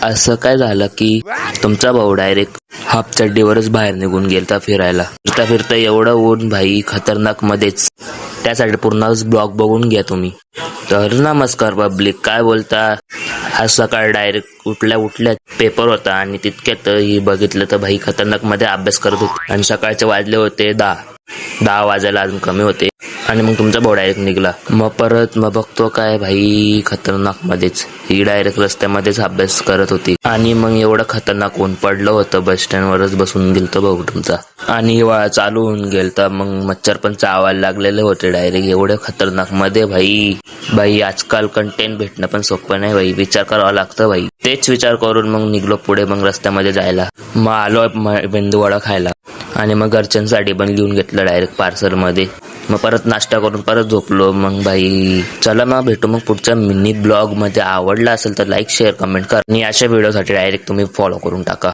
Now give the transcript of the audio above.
असं काय झालं की तुमचा भाऊ डायरेक्ट हाफ चड्डीवरच बाहेर निघून गेलता फिरायला. फिरता फिरता एवढं ऊन भाई खतरनाक मध्येच. त्यासाठी पूर्णच ब्लॉग बघून घ्या तुम्ही. तर नमस्कार पब्लिक, काय बोलता. आज सकाळ डायरेक्ट उठल्या पेपर होता आणि तितक्यात ही बघितलं तर भाई खतरनाक मध्ये अभ्यास करत होते आणि सकाळचे वाजले होते 10 वाजायला अजून कमी होते आणि मग तुमचा भाऊ डायरेक्ट निघला. मग बघतो काय भाई खतरनाक मध्येच ही डायरेक्ट रस्त्यामध्येच अभ्यास करत होती आणि मग एवढं खतरनाक ऊन पडलं होतं बस स्टँड वरच बसून गेलतो भाऊ तुमचा आणि हिवाळा चालू होऊन गेलता. मग मच्छर पण चावायला लागलेले होते डायरेक्ट एवढे खतरनाक मध्ये भाई आजकाल कंटेंट भेटणं पण सोपं नाही भाई, विचार करावा लागतं भाई. तेच विचार करून मग निघलो पुढे मग रस्त्यामध्ये जायला. मग आलो मेंदूवडा खायला आणि मग घरच्यांसाठी पण घेऊन घेतलं डायरेक्ट पार्सल मध्ये. मग परत नाश्ता करून परत झोपलो. मग भाई चला मग भेटू मग पुढच्या मिनी ब्लॉग मध्ये. आवडला असेल तर लाईक शेअर कमेंट करा आणि अशा व्हिडिओसाठी डायरेक्ट तुम्ही फॉलो करून टाका.